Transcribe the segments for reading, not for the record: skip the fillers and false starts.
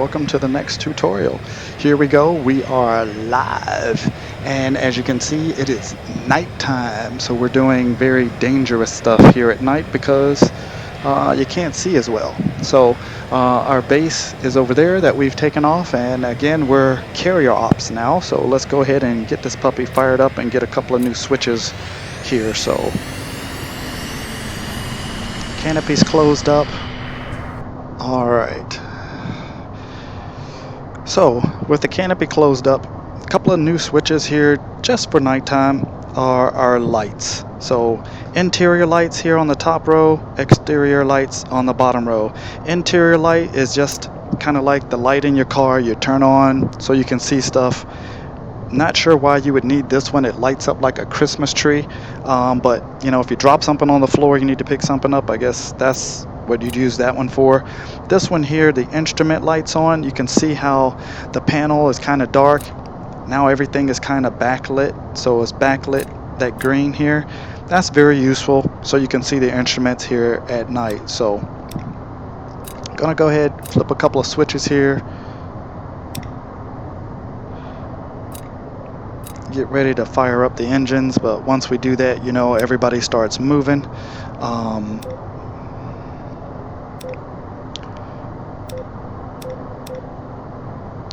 welcome to the next tutorial. Here we go, we are live, and as you can see it is nighttime, so we're doing very dangerous stuff here at night because you can't see as well. So our base is over there that we've taken off, and again we're carrier ops now, so let's go ahead and get this puppy fired up and get a couple of new switches here. So canopy's closed up. Alright, so with the canopy closed up, a couple of new switches here just for nighttime are our lights. So interior lights here on the top row, exterior lights on the bottom row. Interior light is just kind of like the light in your car you turn on so you can see stuff. Not sure why you would need this one. It lights up like a Christmas tree, but you know, if you drop something on the floor, you need to pick something up, I guess that's what you'd use that one for. This one here, the instrument lights on, you can see how the panel is kind of dark. Now everything is kind of backlit, so it's backlit, that green here. That's very useful, so you can see the instruments here at night. So I'm gonna go ahead, flip a couple of switches here, get ready to fire up the engines. But once we do that, you know, everybody starts moving.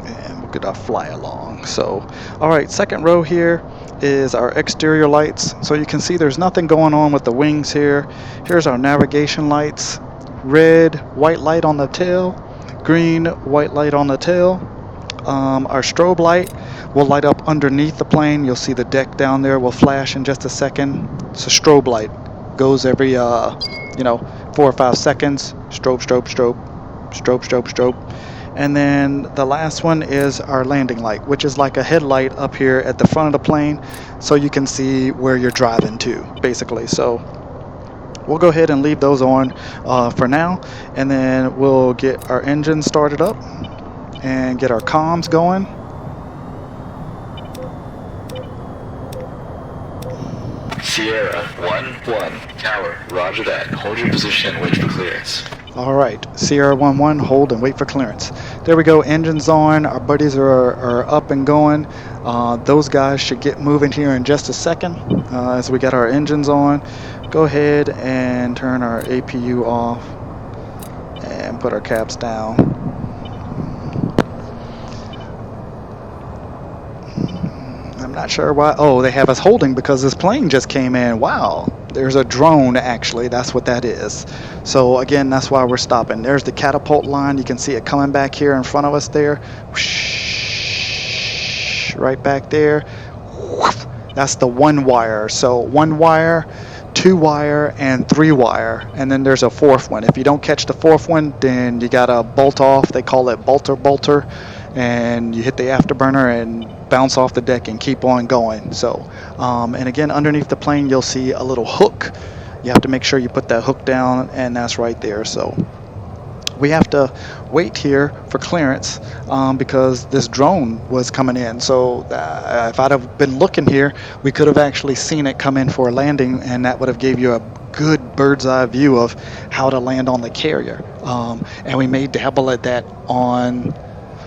And we'll get our fly along. So alright, second row here is our exterior lights. So you can see there's nothing going on with the wings here. Here's our navigation lights. Red, white light on the tail. Green, white light on the tail. Our strobe light will light up underneath the plane. You'll see the deck down there will flash in just a second. It's a strobe light. Goes every 4 or 5 seconds. Strobe, strobe, strobe, strobe, strobe, strobe. And then the last one is our landing light, which is like a headlight up here at the front of the plane, so you can see where you're driving to, basically. So we'll go ahead and leave those on for now, and then we'll get our engine started up and get our comms going. Sierra 1-1, tower, roger that. Hold your position, wait for clearance. Alright, Sierra 1-1, hold and wait for clearance. There we go, engines on, our buddies are up and going. Those guys should get moving here in just a second as we get our engines on. Go ahead and turn our APU off and put our caps down. I'm not sure why. Oh, they have us holding because this plane just came in. Wow, there's a drone actually, that's what that is. So again, that's why we're stopping. There's the catapult line, you can see it coming back here in front of us there. Whoosh, right back there. That's the 1 wire. So 1 wire, 2 wire, and 3 wire, and then there's a 4th one. If you don't catch the 4th one, then you gotta bolt off. They call it bolter, and you hit the afterburner and bounce off the deck and keep on going. So and again, underneath the plane you'll see a little hook. You have to make sure you put that hook down, and that's right there. So we have to wait here for clearance because this drone was coming in. So if I'd have been looking here, we could have actually seen it come in for a landing, and that would have gave you a good bird's eye view of how to land on the carrier. And we may dabble at that on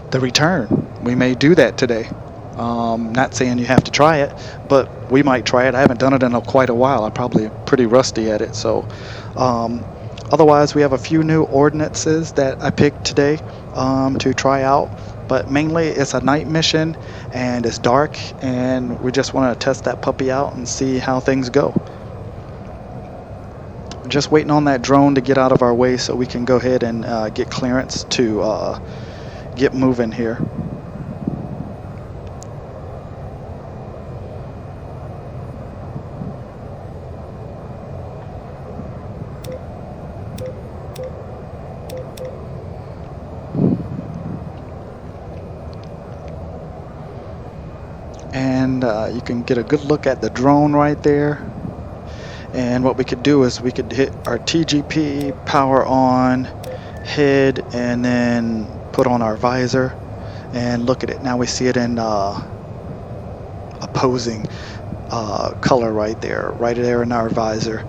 the return. We may do that today. Not saying you have to try it, but we might try it. I haven't done it in quite a while. I'm probably pretty rusty at it. So otherwise, we have a few new ordinances that I picked today to try out, but mainly it's a night mission and it's dark, and we just want to test that puppy out and see how things go. Just waiting on that drone to get out of our way so we can go ahead and get clearance to get moving here. And you can get a good look at the drone right there. And what we could do is we could hit our TGP, power on, head, and then put on our visor and look at it. Now we see it in opposing color right there in our visor.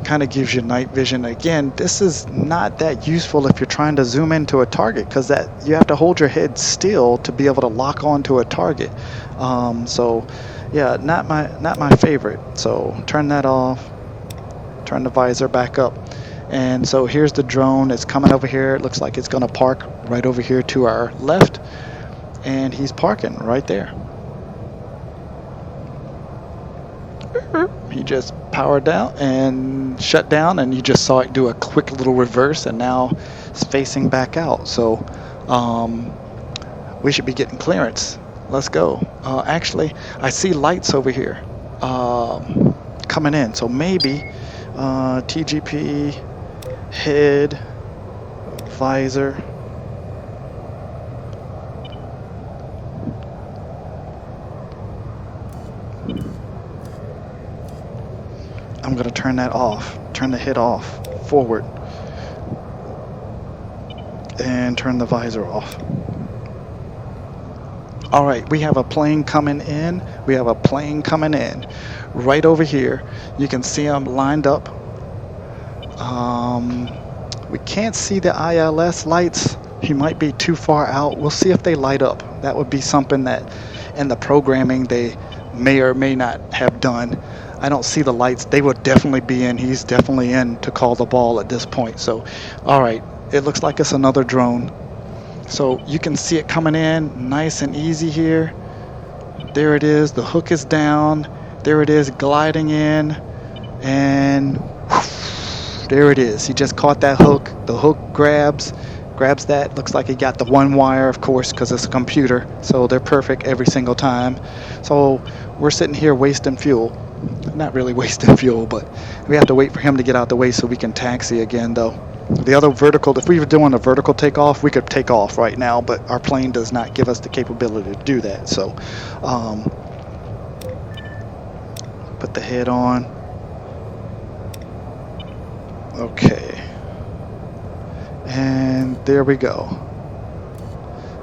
kind of gives you night vision. Again, this is not that useful if you're trying to zoom into a target, because that you have to hold your head still to be able to lock onto a target. So yeah, not my favorite. So turn that off, turn the visor back up. And so here's the drone. It's coming over here. It looks like it's going to park right over here to our left, and he's parking right there. He just powered down and shut down, and you just saw it do a quick little reverse, and now it's facing back out. So we should be getting clearance. Let's go. Actually, I see lights over here coming in, so maybe TGP, head, visor. I'm going to turn that off. Turn the head off, forward, and turn the visor off. All right, we have a plane coming in. We have a plane coming in. Right over here, you can see them lined up. We can't see the ILS lights. He might be too far out. We'll see if they light up. That would be something that in the programming they may or may not have done. I don't see the lights. They would definitely be in. He's definitely in to call the ball at this point. So, all right, it looks like it's another drone. So you can see it coming in nice and easy here. There it is. The hook is down. There it is, gliding in, and whoosh, there it is. He just caught that hook. The hook grabs that. Looks like he got the one wire, of course, because it's a computer. So they're perfect every single time. So we're sitting here wasting fuel. Not really wasting fuel, but we have to wait for him to get out the way so we can taxi again, though. The other vertical, if we were doing a vertical takeoff, we could take off right now, but our plane does not give us the capability to do that. So put the head on. Okay. And there we go.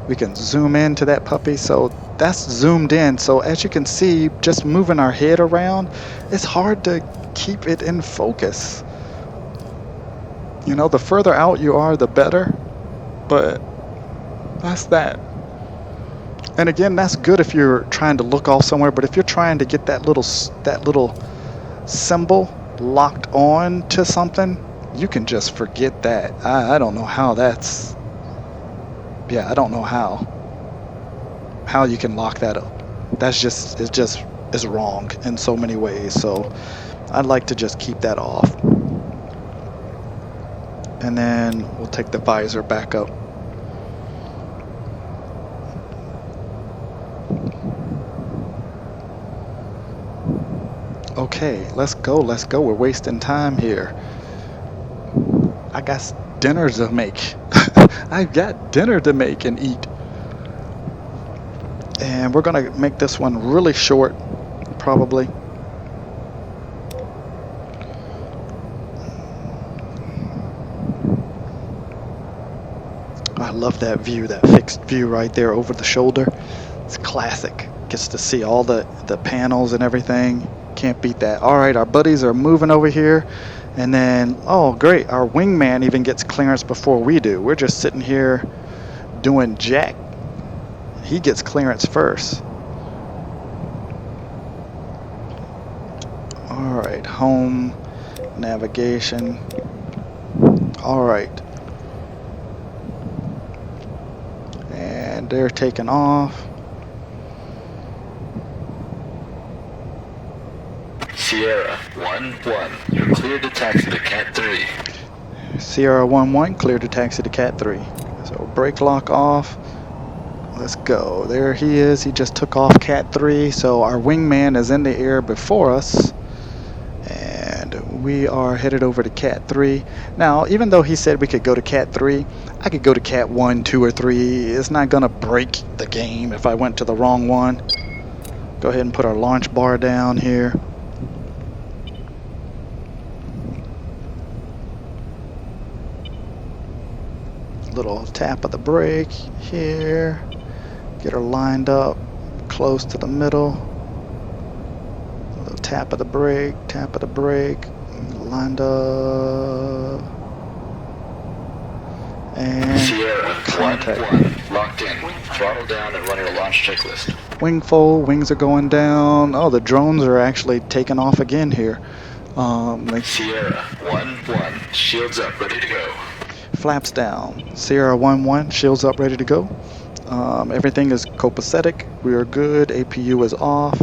We can zoom into that puppy. So that's zoomed in. So as you can see, just moving our head around, it's hard to keep it in focus. You know, the further out you are, the better. But that's that. And again, that's good if you're trying to look off somewhere. But if you're trying to get that little symbol locked on to something, you can just forget that. I don't know how that's. Yeah, I don't know how you can lock that up. That's just is wrong in so many ways. So I'd like to just keep that off. And then we'll take the visor back up. Okay, let's go. We're wasting time here. I got dinner to make. I've got dinner to make and eat. And we're gonna make this one really short, probably. I love that view, that fixed view right there over the shoulder. It's classic. Gets to see all the panels and everything. Can't beat that. All right, our buddies are moving over here. And then, oh great, our wingman even gets clearance before we do. We're just sitting here doing jack. He gets clearance first. All right, home, navigation. All right. And they're taking off. Sierra 1-1, you're cleared to taxi to Cat 3. Sierra 1-1, cleared to taxi to Cat 3. So brake lock off. Let's go. There he is. He just took off Cat 3. So our wingman is in the air before us. And we are headed over to Cat 3. Now, even though he said we could go to Cat 3, I could go to Cat 1, 2, or 3. It's not going to break the game if I went to the wrong one. Go ahead and put our launch bar down here. Little tap of the brake here. Get her lined up close to the middle. A little tap of the brake, lined up. And Sierra contact. 1-1, locked in. Throttle down and run your launch checklist. Wing fold, wings are going down. Oh, the drones are actually taking off again here. Sierra 1-1, shields up, ready to go. Flaps down. Sierra 1-1, shields up, ready to go. Everything is copacetic. We are good. APU is off.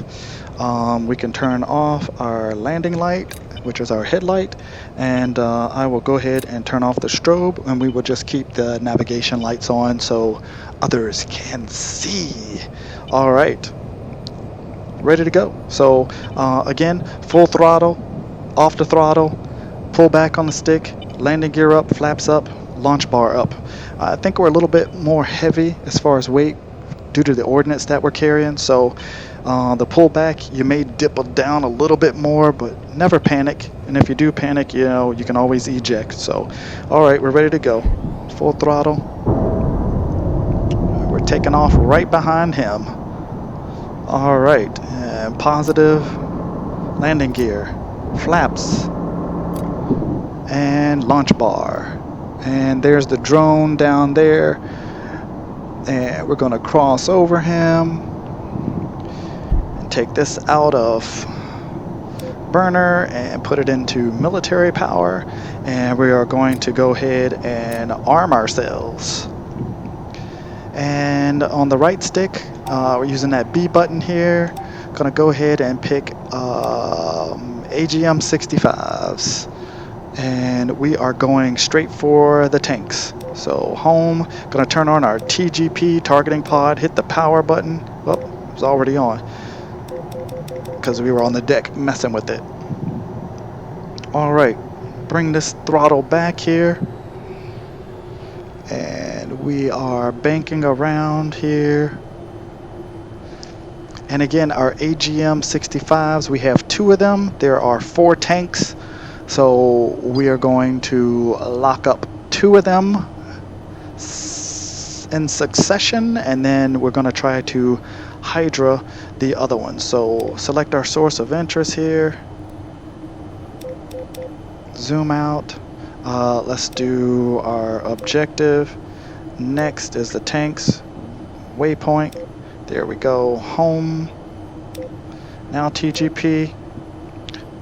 We can turn off our landing light, which is our headlight, and I will go ahead and turn off the strobe, and we will just keep the navigation lights on so others can see. All right, ready to go. So again, full throttle, off the throttle, pull back on the stick, landing gear up, flaps up, launch bar up. I think we're a little bit more heavy as far as weight due to the ordnance that we're carrying, so the pullback, you may dip down a little bit more, but never panic. And if you do panic, you know, you can always eject. So, all right, we're ready to go. Full throttle. We're taking off right behind him. All right, and positive landing gear, flaps, and launch bar. And there's the drone down there. And we're going to cross over him. Take this out of burner and put it into military power, and we are going to go ahead and arm ourselves. And on the right stick, we're using that B button here. Gonna go ahead and pick AGM 65s, and we are going straight for the tanks. So home, gonna turn on our TGP targeting pod, hit the power button. Oh, it's already on, because we were on the deck messing with it. All right, bring this throttle back here, and we are banking around here. And again, our AGM 65s, we have 2 of them. There are 4 tanks, so we are going to lock up 2 of them in succession, and then we're going to try to Hydra the other one. So select our source of interest here, zoom out, let's do our objective. Next is the tanks, waypoint, there we go, home, now TGP.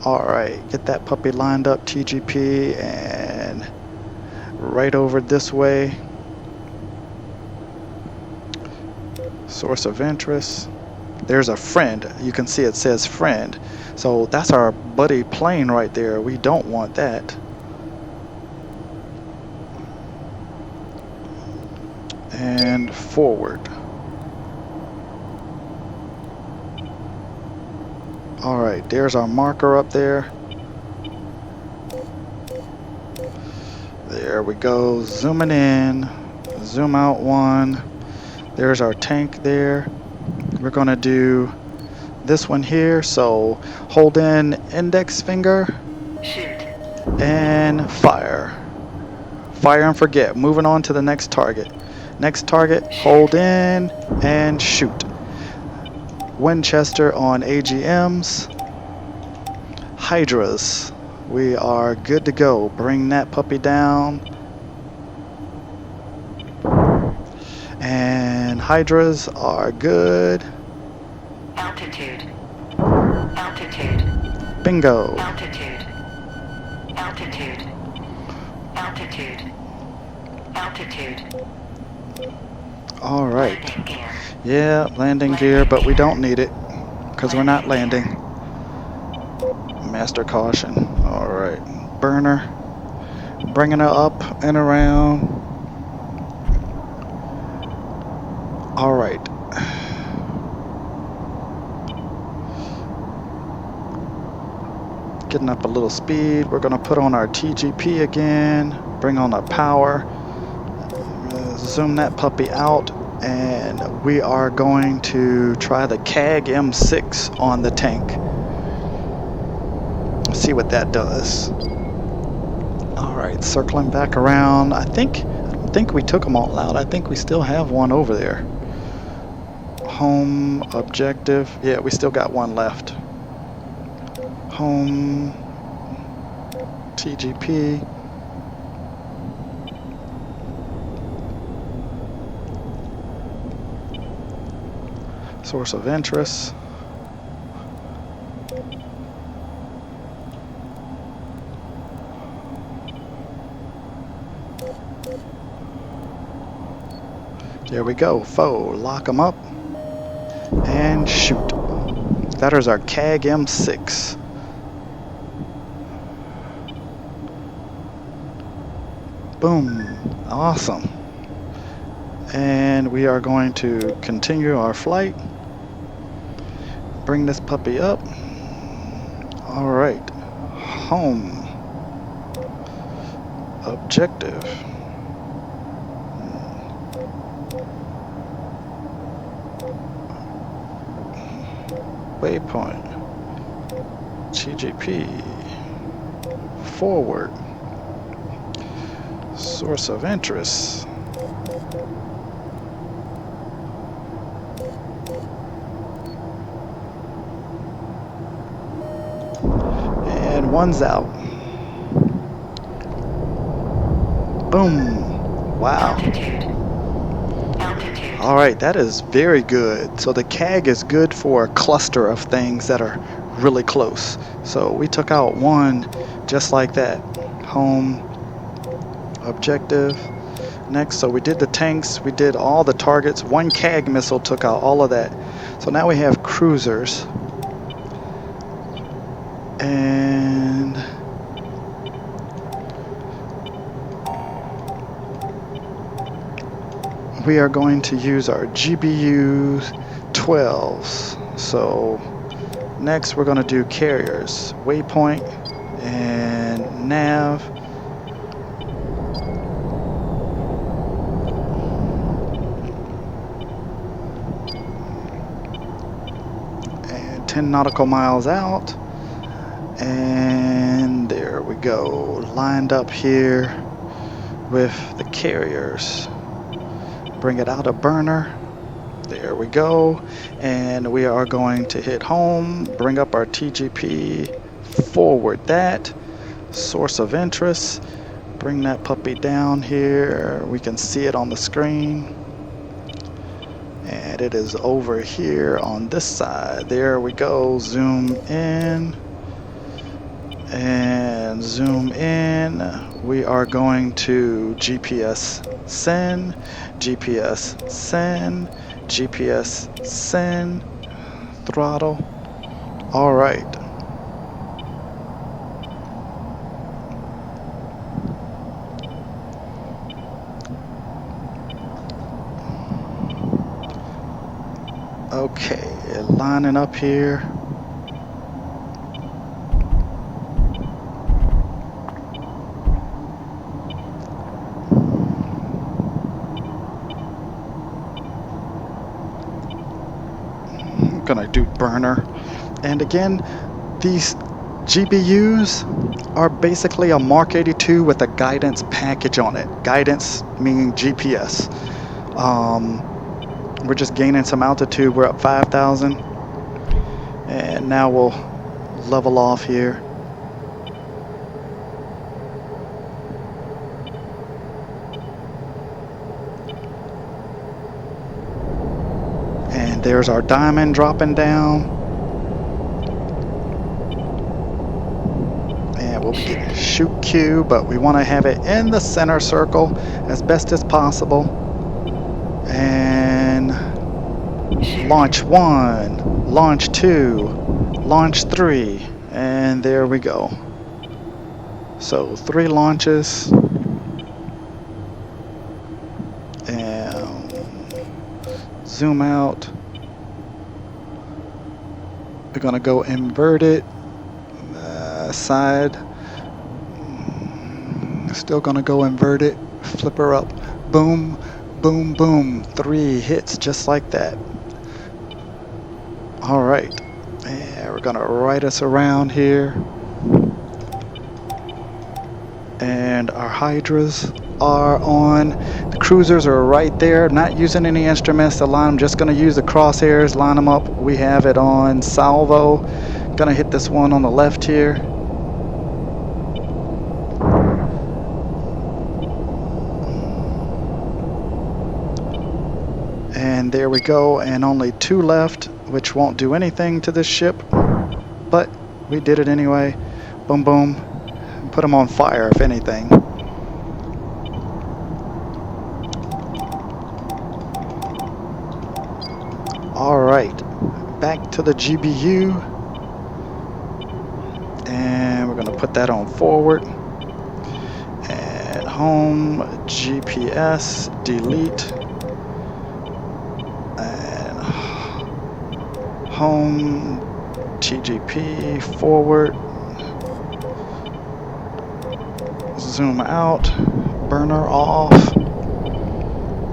Alright, get that puppy lined up, TGP, and right over this way. Source of interest. There's a friend. You can see it says friend. So that's our buddy plane right there. We don't want that. And forward. Alright, there's our marker up there. There we go. Zooming in. Zoom out 1. There's our tank there. We're going to do this one here. So hold in index finger. Shoot. And fire. Fire and forget. Moving on to the next target. Next target, hold in and shoot. Winchester on AGMs. Hydras. We are good to go. Bring that puppy down. And Hydras are good. Altitude. Altitude. Bingo. Altitude. Altitude. Altitude. Altitude. All right. Landing gear. Yeah, landing gear, but we don't need it because we're not landing. Master caution. All right. Burner. Bringing her up and around. All right. Getting up a little speed. We're going to put on our TGP again. Bring on our power. Zoom that puppy out. And we are going to try the CAG M6 on the tank. See what that does. All right, circling back around. I think we took them all out. I think we still have one over there. Home objective. Yeah, we still got one left. Home. TGP. Source of interest. There we go. Foe. Lock them up. And shoot. That is our CAG M6. Boom. Awesome. And we are going to continue our flight. Bring this puppy up. All right. Home. Objective. Waypoint. TGP. Forward. Source of interest. And one's out. Boom. Wow. Altitude. All right, that is very good. So the CAG is good for a cluster of things that are really close. So we took out one just like that. Home. Objective. Next, so we did the tanks, we did all the targets. One CAG missile took out all of that. So now we have cruisers. And we are going to use our GBU 12s. So next we're going to do carriers. Waypoint and nav. And 10 nautical miles out. And there we go. Lined up here with the carriers. Bring it out of burner. There we go. And we are going to hit home. Bring up our TGP. Forward that. Source of interest. Bring that puppy down here. We can see it on the screen. And it is over here on this side. There we go. Zoom in. And zoom in. We are going to GPS send, GPS send, GPS send, throttle. All right. Okay, lining up here. Gonna do burner. And again, these GBUs are basically a Mark 82 with a guidance package on it. Guidance meaning GPS. We're just gaining some altitude. We're up 5,000. And now we'll level off here. And there's our diamond dropping down. And we'll be getting shoot Q, but we want to have it in the center circle as best as possible. And launch 1, launch 2, launch 3, and there we go. So 3 launches. And zoom out. We're gonna go inverted side. Still gonna go inverted. Flip her up. Boom, boom, boom. 3 hits just like that. All right. And we're gonna right us around here. And our hydras are on. The cruisers are right there. Not using any instruments to line them. Just gonna use the crosshairs, line them up. We have it on salvo. Gonna hit this one on the left here. there we go, and only 2 left, which won't do anything to this ship, but we did it anyway. Boom, boom. Put them on fire, if anything. Alright, back to the GBU, and we're going to put that on forward, and home, GPS, delete, and home, TGP, forward, zoom out, burner off,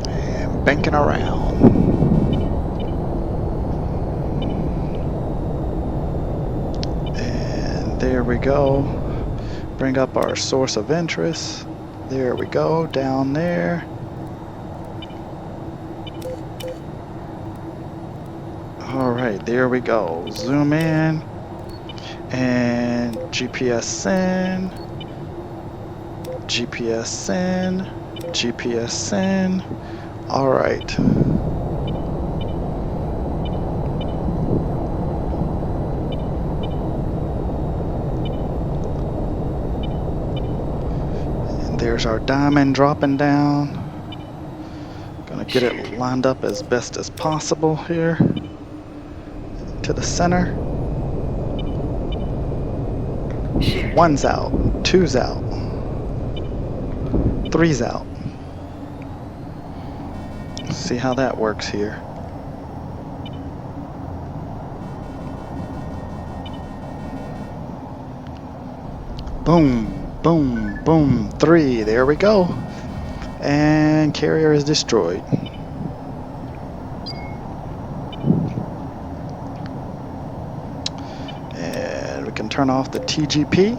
and banking around. There we go. Bring up our source of interest. There we go, down there. Alright, there we go. Zoom in. And GPS send. GPS send. GPS send. Alright. There's our diamond dropping down. Gonna get it lined up as best as possible here to the center. 1's out, 2's out, 3's out. Let's see how that works here. Boom. Boom, boom, 3, there we go. And carrier is destroyed. And we can turn off the TGP.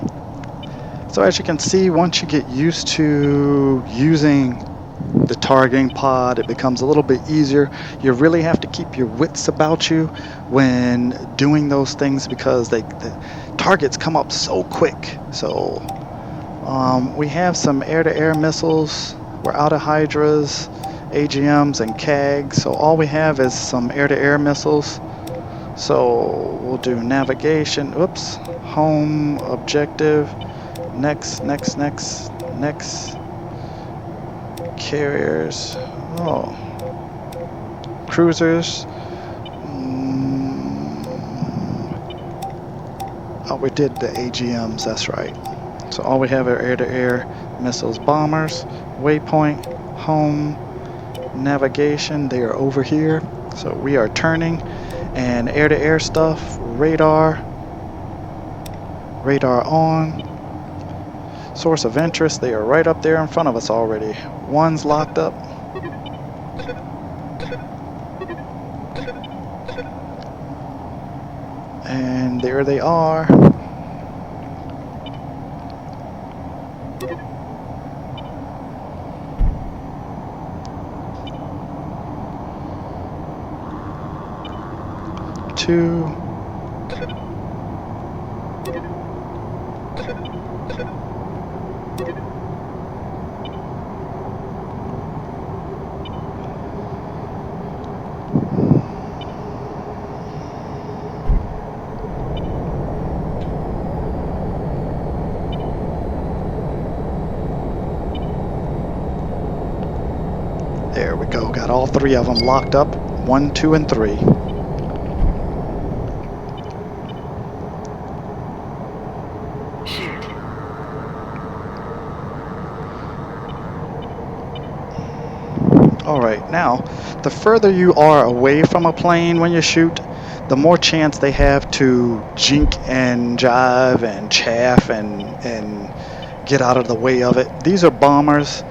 So as you can see, once you get used to using the targeting pod, it becomes a little bit easier. You really have to keep your wits about you when doing those things because the targets come up so quick. So we have some air-to-air missiles. We're out of Hydras, AGMs, and CAGs. So all we have is some air-to-air missiles. So we'll do navigation. Oops. Home, objective. Next. Carriers. Oh. Cruisers. Oh, we did the AGMs. That's right. So all we have are air-to-air missiles, bombers, waypoint, home, navigation. They are over here. So we are turning, and air-to-air stuff, radar on. Source of interest, they are right up there in front of us already. 1's locked up. And there they are. Two. There we go. Got all 3 of them locked up. 1, 2, and 3. Alright, now, the further you are away from a plane when you shoot, the more chance they have to jink and jive and chaff and get out of the way of it. These are bombers.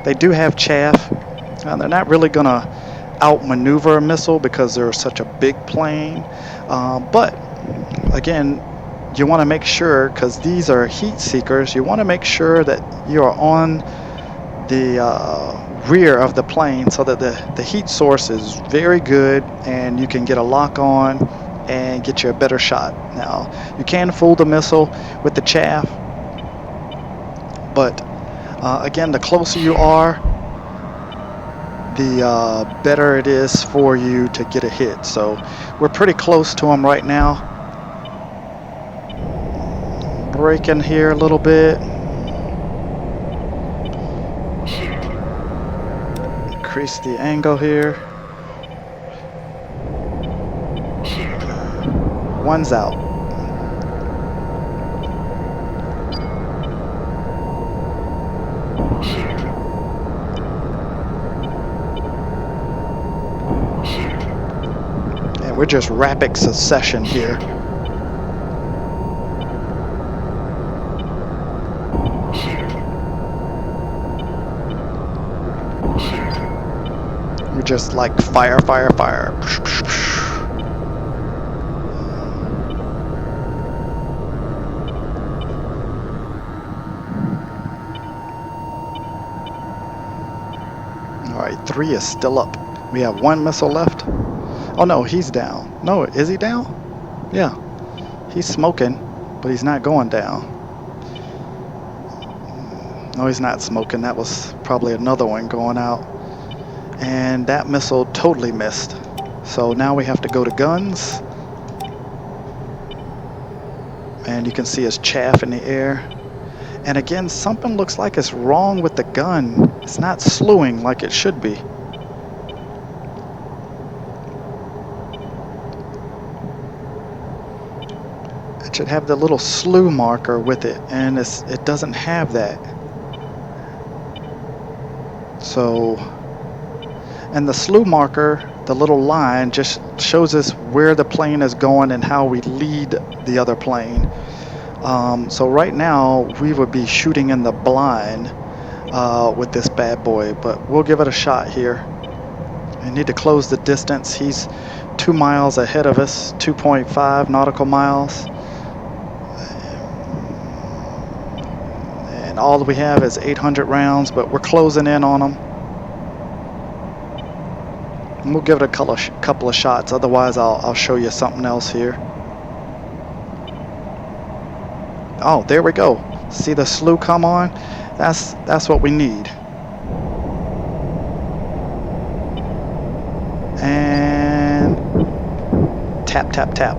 They do have chaff. They're not really going to outmaneuver a missile because they're such a big plane. But, again, you want to make sure, because these are heat seekers, you want to make sure that you are on the rear of the plane so that the heat source is very good and you can get a lock on and get you a better shot. Now, you can fool the missile with the chaff, but again, the closer you are, the better it is for you to get a hit. So we're pretty close to him right now. Braking here a little bit. Shoot. Increase the angle here. Shoot. One's out. Shoot. Shoot. And we're just rapid succession here. Shoot. Shoot. We're just like fire, fire, fire. All right, 3 is still up. We have 1 missile left. Oh no, he's down. No, is he down? Yeah, he's smoking, but he's not going down. No, he's not smoking. That was probably another one going out. And that missile totally missed. So now we have to go to guns. And you can see his chaff in the air. And again, something looks like it's wrong with the gun. It's not slewing like it should be. It should have the little slew marker with it, and it doesn't have that. So, and the slew marker, the little line, just shows us where the plane is going and how we lead the other plane. So right now we would be shooting in the blind with this bad boy, but we'll give it a shot here. We need to close the distance. He's 2 miles ahead of us, 2.5 nautical miles. And all we have is 800 rounds, but we're closing in on him. And we'll give it a couple of shots, otherwise I'll show you something else here. Oh, there we go. See the slew come on? That's what we need. And tap, tap, tap.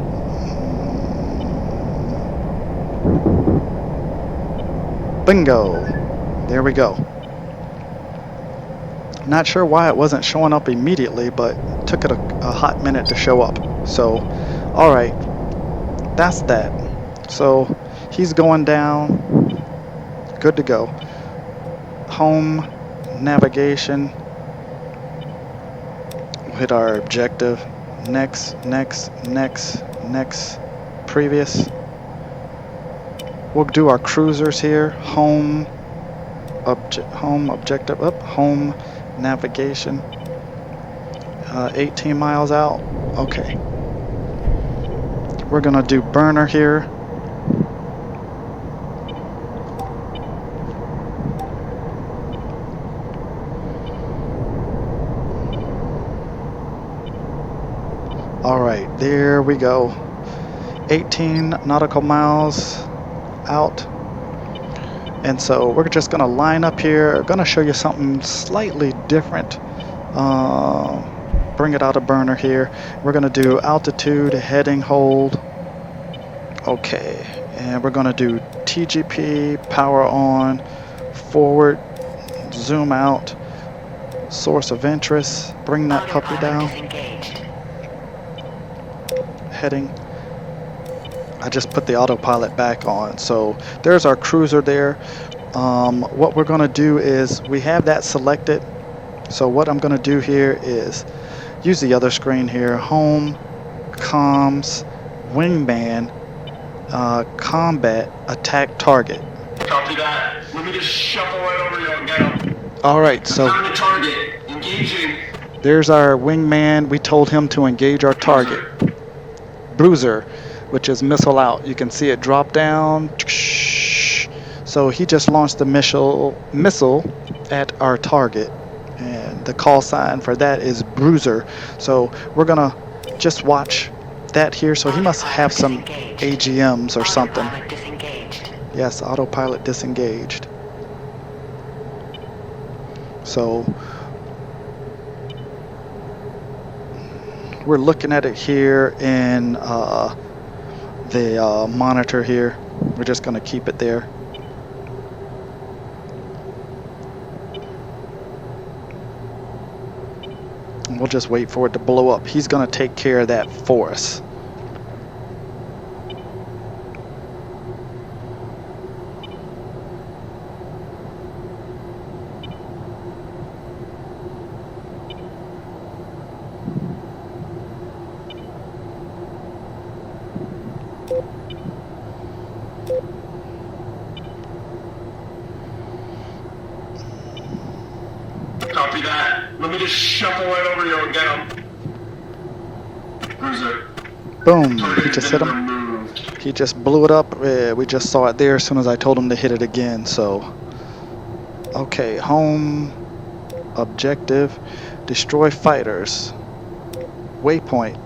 Bingo. There we go. Not sure why it wasn't showing up immediately, but it took it a hot minute to show up. So, all right. That's that. So, he's going down. Good to go. Home, navigation. We'll hit our objective. Next, next, next, next, previous. We'll do our cruisers here. Home, objective up. Home, navigation. 18 miles out. Okay. We're gonna do burner here. All right, there we go. 18 nautical miles out. And so we're just gonna line up here. Gonna show you something slightly different. Bring it out of burner here. We're gonna do altitude, heading, hold. Okay, and we're gonna do TGP, power on, forward, zoom out, source of interest, bring that puppy down. Heading. I just put the autopilot back on. So there's our cruiser there. What we're going to do is we have that selected. So what I'm going to do here is use the other screen here. Home, comms, wingman, combat, attack target. Copy that. Let me just shuffle right over you and get him. All right, so On the target. Engaging. there's our wingman. We told him to engage our target. Bruiser, which is missile out. You can see it drop down. So he just launched the missile at our target, and the call sign for that is Bruiser. So we're gonna just watch that here. So he must have some AGMs or something. Yes, autopilot disengaged. So We're looking at it here in the monitor here. We're just going to keep it there. And we'll just wait for it to blow up. He's going to take care of that for us. Copy that. Let me just shuffle right over you and get him. Cruiser. Boom. Target He just has hit been him. removed. He just blew it up. We just saw it there as soon as I told him to hit it again. So, okay, home objective, destroy fighters. Waypoint,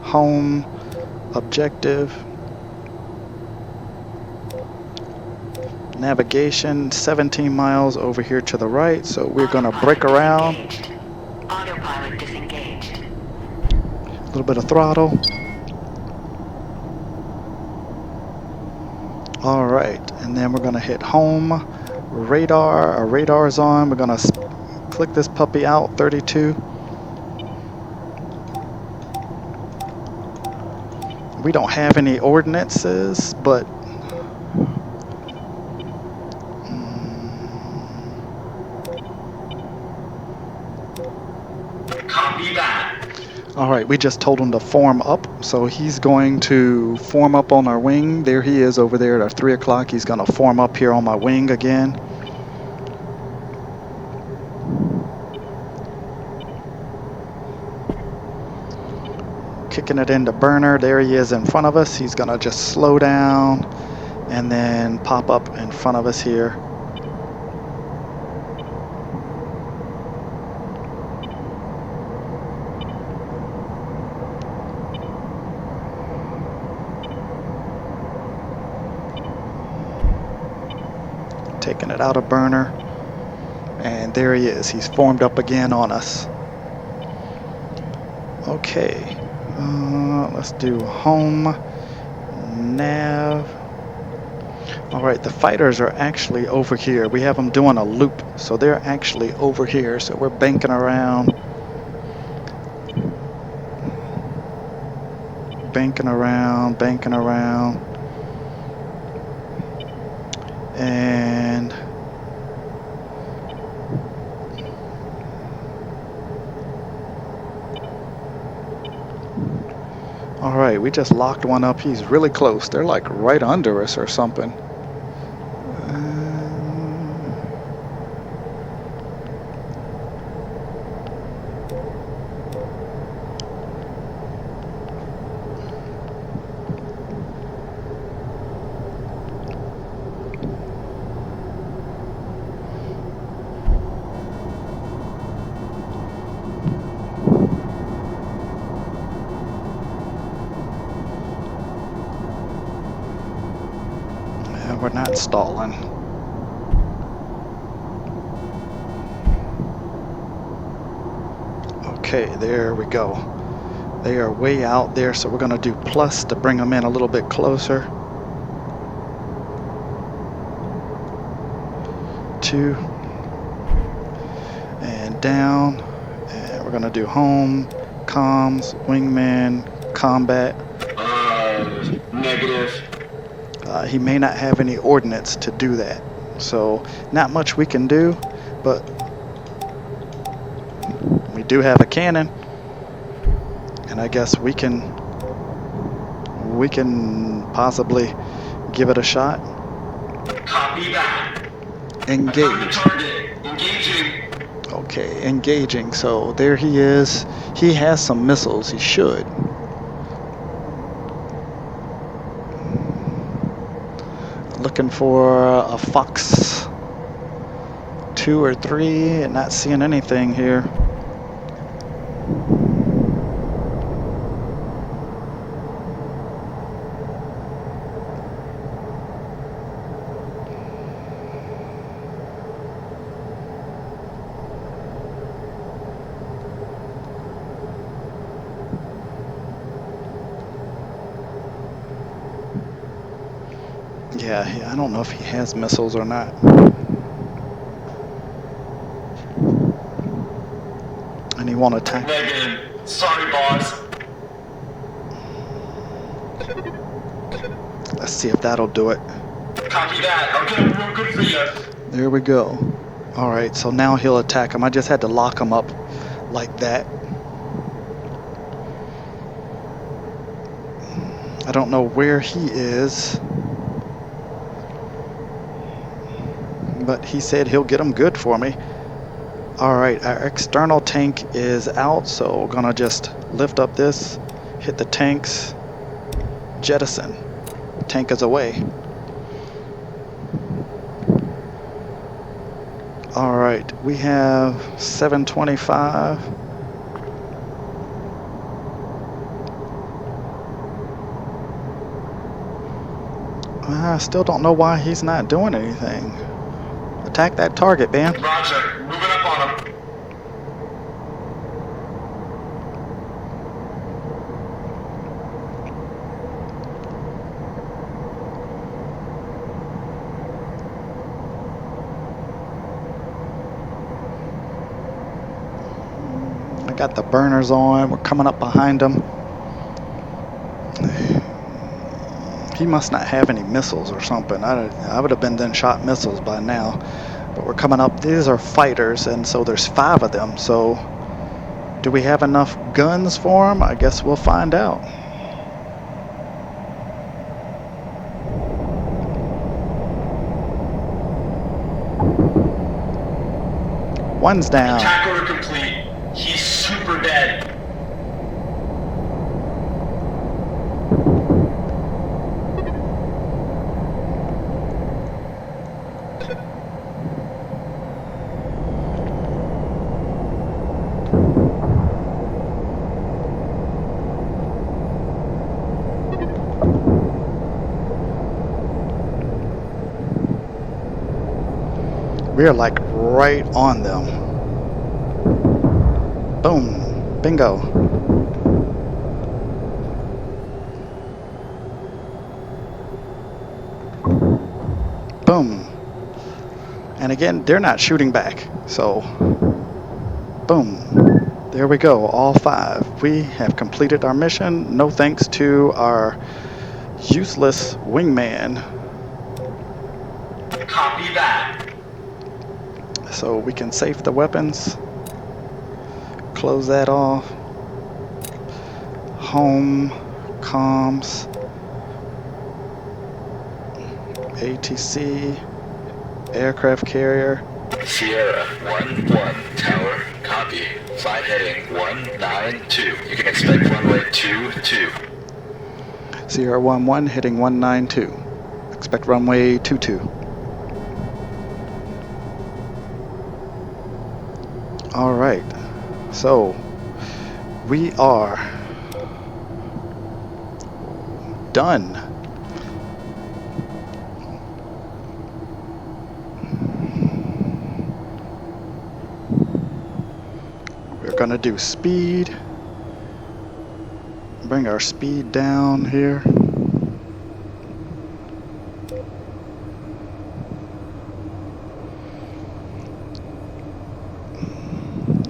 home objective, navigation 17 miles over here to the right. So we're gonna break around. Autopilot disengaged. A little bit of throttle. All right, and then we're gonna hit home, radar. Our radar is on. We're gonna click this puppy out, 32. We don't have any ordinances, but Copy that. all right, we just told him to form up, so he's going to form up on our wing. There he is over there at our 3 o'clock. He's gonna form up here on my wing again. Kicking it into burner. There he is in front of us. He's gonna just slow down and then pop up in front of us here. Taking it out of burner, and there he is. He's formed up again on us. Okay, let's do home, nav. All right, the fighters are actually over here. We have them doing a loop, so they're actually over here. So we're banking around, banking around, banking around. And all right, we just locked one up. He's really close. They're like right under us or something. We're not stalling. Okay, there we go. They are way out there, so we're gonna do plus to bring them in a little bit closer. 2. And down. And we're gonna do home, comms, wingman, combat. Negative. He may not have any ordnance to do that, so not much we can do, but we do have a cannon, and I guess we can possibly give it a shot. Copy that. Engage. Target. Engaging. Okay, engaging. So there he is. He has some missiles. He should. Looking for a Fox 2 or 3 and not seeing anything here. Yeah, I don't know if he has missiles or not. And he won't attack. Negative. Sorry, boss. Let's see if that'll do it. Copy that. I'll get him real good for you. There we go. All right, so now he'll attack him. I just had to lock him up like that. I don't know where he is, but he said he'll get him good for me. All right, our external tank is out, so we're gonna just lift up this, hit the tanks, jettison. Tank is away. All right, we have 725. I still don't know why he's not doing anything. Attack that target, man. Roger. Moving up on him. I got the burners on. We're coming up behind him. He must not have any missiles or something. I would have been then shot missiles by now. But we're coming up. These are fighters, and so there's 5 of them. So do we have enough guns for them? I guess we'll find out. One's down. Attack order complete. He's super dead. We are like right on them. Boom. Bingo. Boom. And again, they're not shooting back. So, boom. There we go. All 5. We have completed our mission. No thanks to our useless wingman. Copy that. So we can save the weapons. Close that off. Home. Comms. ATC. Aircraft carrier. Sierra 1-1 tower, copy. Flight heading 192. You can expect runway 22. Sierra 11 hitting 192. Expect runway 22. All right. So we are done. We're gonna do speed. Bring our speed down here.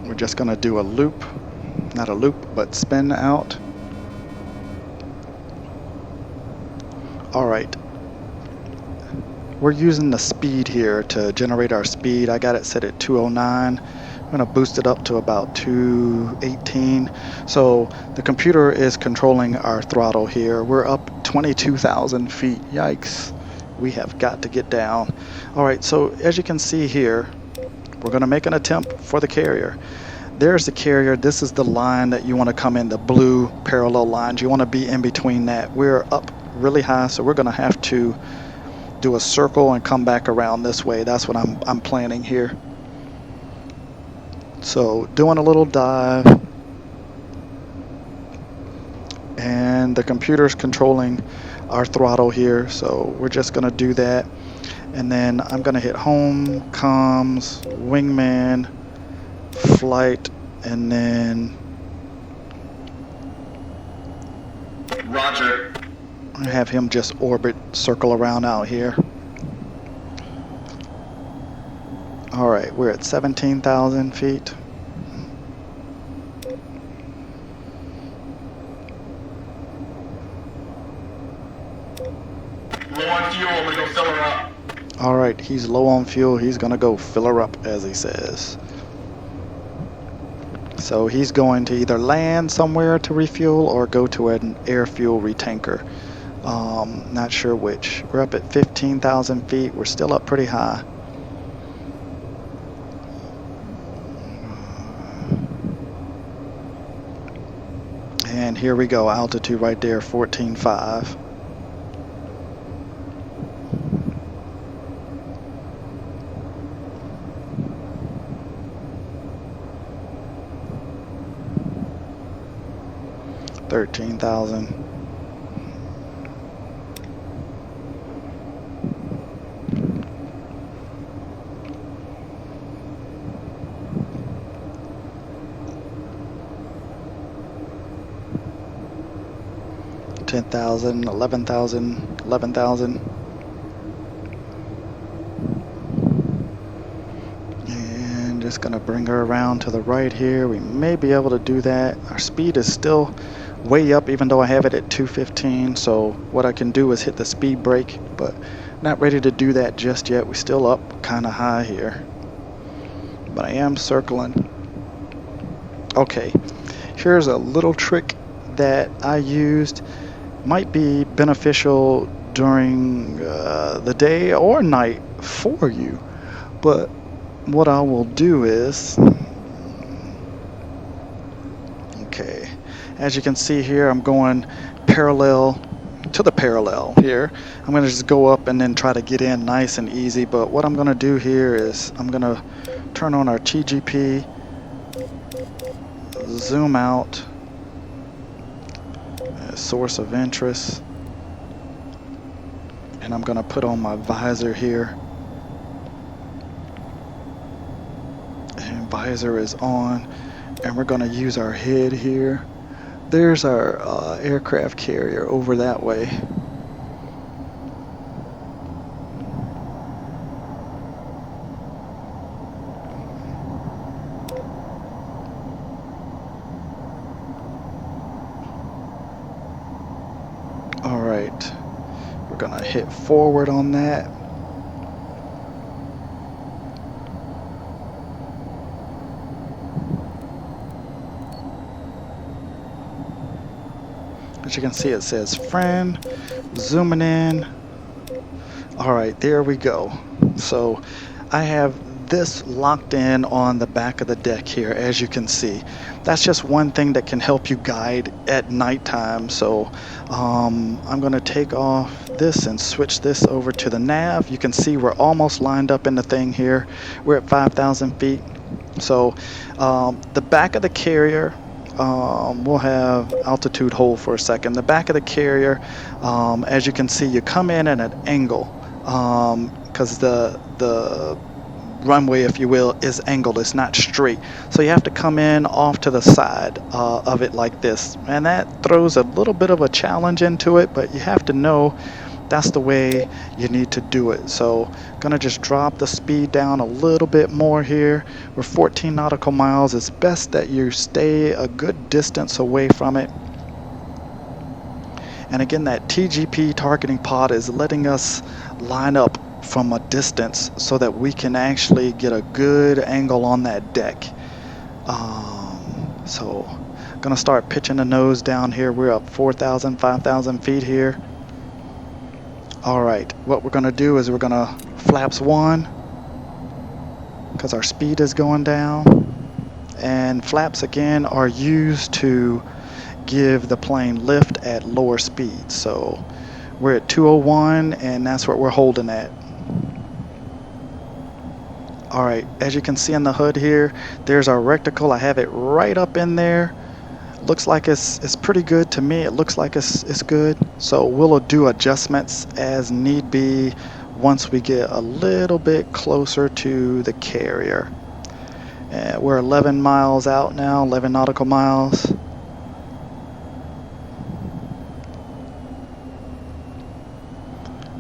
We're just gonna do a loop, not a loop, but spin out. All right. We're using the speed here to generate our speed. I got it set at 209. I'm gonna boost it up to about 218. So the computer is controlling our throttle here. We're up 22,000 feet. Yikes. We have got to get down. All right, so as you can see here, we're gonna make an attempt for the carrier. There's the carrier. This is the line that you want to come in, the blue parallel lines. You want to be in between that. We're up really high, so we're going to have to do a circle and come back around this way. That's what I'm planning here. So doing a little dive, and the computer's controlling our throttle here, so we're just going to do that. And then I'm going to hit home, comms, wingman, flight, and then Roger. Have him just orbit, circle around out here. All right, we're at 17,000 feet. Low on fuel, I'm gonna go fill her up. All right, he's low on fuel. He's gonna go fill her up, as he says. So he's going to either land somewhere to refuel or go to an air fuel retanker. Not sure which. We're up at 15,000 feet. We're still up pretty high. And here we go, altitude right there, 14.5. $13,000. $10,000, $11,000, $11,000. And just gonna bring her around to the right here. We may be able to do that. Our speed is still way up, even though I have it at 215. So what I can do is hit the speed brake, but not ready to do that just yet. We're still up kind of high here, but I am circling. Okay, here's a little trick that I used. Might be beneficial during the day or night for you, but what I will do is, okay, as you can see here, I'm going parallel to the parallel here. I'm going to just go up and then try to get in nice and easy, but what I'm going to do here is I'm going to turn on our TGP, zoom out, source of interest, and I'm going to put on my visor here, and visor is on, and we're going to use our head here. There's our aircraft carrier over that way. All right, we're gonna hit forward on that. As you can see, it says friend, zooming in. All right, there we go. So I have this locked in on the back of the deck here, as you can see. That's just one thing that can help you guide at nighttime. So I'm going to take off this and switch this over to the nav. You can see we're almost lined up in the thing here. We're at 5,000 feet. So the back of the carrier, we'll have altitude hold for a second. The back of the carrier, as you can see, you come in at an angle because the runway, if you will, is angled. It's not straight. So you have to come in off to the side of it like this. And that throws a little bit of a challenge into it, but you have to know that's the way you need to do it. So gonna just drop the speed down a little bit more here. We're 14 nautical miles. It's best that you stay a good distance away from it. And again, that TGP targeting pod is letting us line up from a distance so that we can actually get a good angle on that deck. So gonna start pitching the nose down here. We're up 4,000, 5,000 feet here. All right, what we're gonna do is we're gonna flaps 1 because our speed is going down, and flaps again are used to give the plane lift at lower speeds. So we're at 201, and that's what we're holding at. All right, as you can see on the hood here, there's our reticle. I have it right up in there. Looks like it's pretty good to me. It looks like it's good. So we'll do adjustments as need be once we get a little bit closer to the carrier. We're 11 miles out now, 11 nautical miles.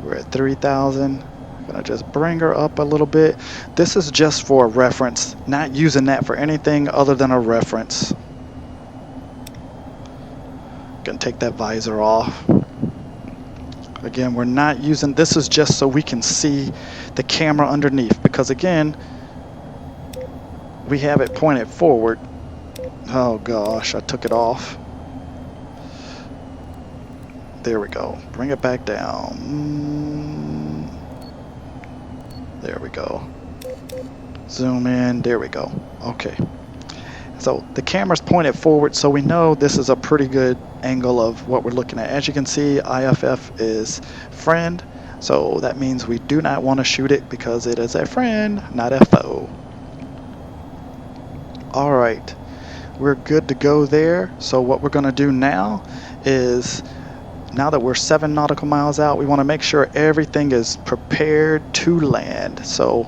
We're at 3,000. Gonna just bring her up a little bit. This is just for a reference, not using that for anything other than a reference. Gonna take that visor off. Again, we're not using, this is just so we can see the camera underneath, because again, we have it pointed forward. Oh gosh, I took it off. There we go. Bring it back down. There we go. Zoom in. There we go. Okay. So the camera's pointed forward, so we know this is a pretty good angle of what we're looking at. As you can see, IFF is friend, so that means we do not want to shoot it because it is a friend, not a foe. All right. We're good to go there. So what we're going to do now is, now that we're 7 nautical miles out, we want to make sure everything is prepared to land. So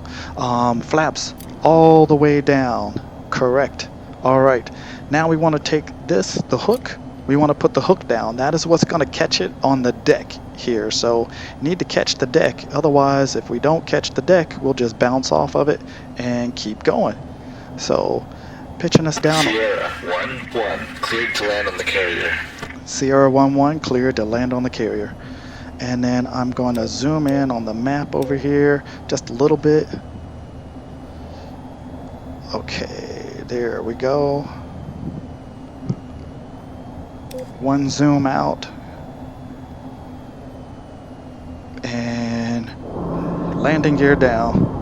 flaps all the way down. Correct. All right. Now we want to take this, the hook. We want to put the hook down. That is what's going to catch it on the deck here. So need to catch the deck. Otherwise, if we don't catch the deck, we'll just bounce off of it and keep going. So pitching us down. Sierra 1-1, cleared to land on the carrier. Sierra 1-1, cleared to land on the carrier. And then I'm going to zoom in on the map over here just a little bit. Okay, there we go. One zoom out. And landing gear down.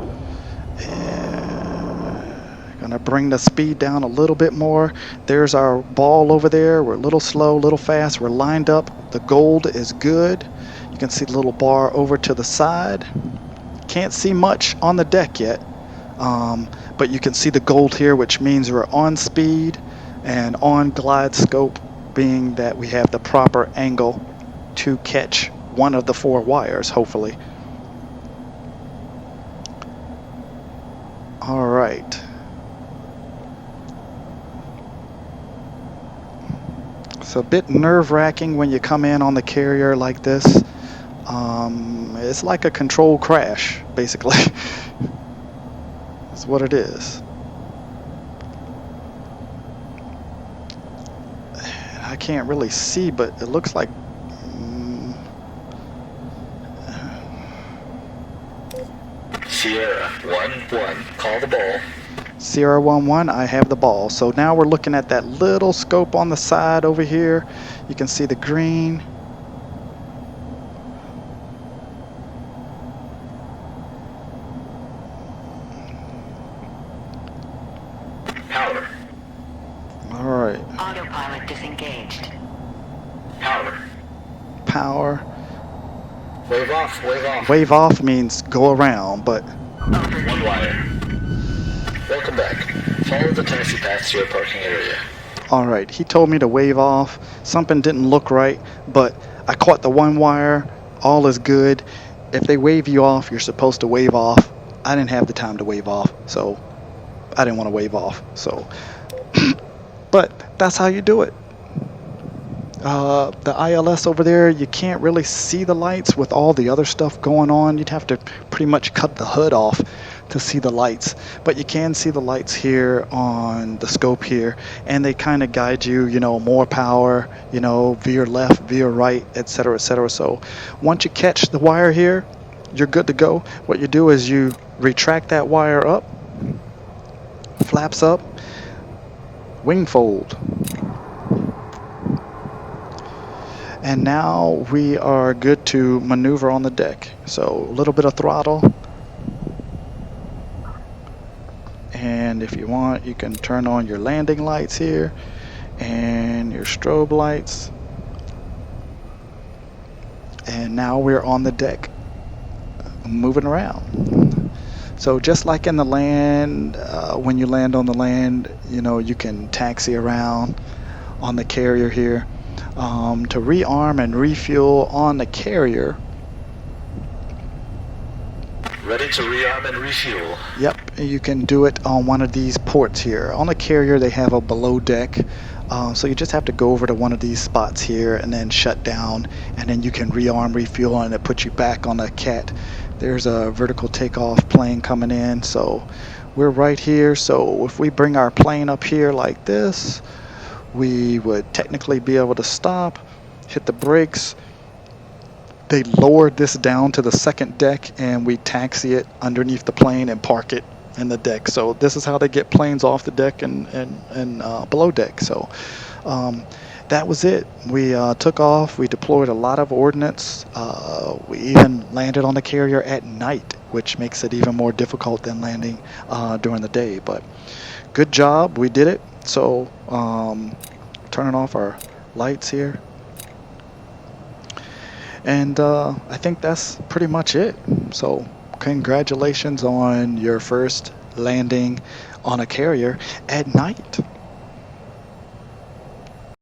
Gonna bring the speed down a little bit more. There's our ball over there. We're a little slow, a little fast. We're lined up. The gold is good. You can see the little bar over to the side. Can't see much on the deck yet, but you can see the gold here, which means we're on speed and on glide scope, being that we have the proper angle to catch one of the 4 wires, hopefully. All right. It's a bit nerve-wracking when you come in on the carrier like this. It's like a controlled crash, basically. That's what it is. I can't really see, but it looks like... Sierra 1-1, call the ball. Sierra 1-1, I have the ball. So now we're looking at that little scope on the side over here. You can see the green. Power. All right. Autopilot disengaged. Power. Power. Wave off, wave off. Wave off means go around, but... One wire. Welcome back. Follow the taxi path to your parking area. All right, he told me to wave off. Something didn't look right, but I caught the 1 wire. All is good. If they wave you off, you're supposed to wave off. I didn't have the time to wave off, so I didn't want to wave off. So, but that's how you do it. The ILS over there, you can't really see the lights with all the other stuff going on. You'd have to pretty much cut the hood off to see the lights, but you can see the lights here on the scope here, and they kind of guide you, you know, more power, you know, veer left, veer right, etc., etc. So once you catch the wire here, you're good to go. What you do is you retract that wire up, flaps up, wing fold. And now we are good to maneuver on the deck. So a little bit of throttle. And if you want, you can turn on your landing lights here and your strobe lights. And now we're on the deck, moving around. So just like in the land, when you land on the land, you know, you can taxi around on the carrier here. To rearm and refuel on the carrier. Ready to rearm and refuel. Yep, you can do it on one of these ports here. On the carrier, they have a below deck So you just have to go over to one of these spots here and then shut down, and then you can rearm, refuel, and it puts you back on the cat. There's a vertical takeoff plane coming in, so we're right here. So if we bring our plane up here like this, we would technically be able to stop, hit the brakes. They lowered this down to the second deck, and we taxi it underneath the plane and park it in the deck. So this is how they get planes off the deck and below deck. So that was it. We took off. We deployed a lot of ordnance. We even landed on the carrier at night, which makes it even more difficult than landing during the day. But good job. We did it. So turning off our lights here. And I think that's pretty much it. So congratulations on your first landing on a carrier at night.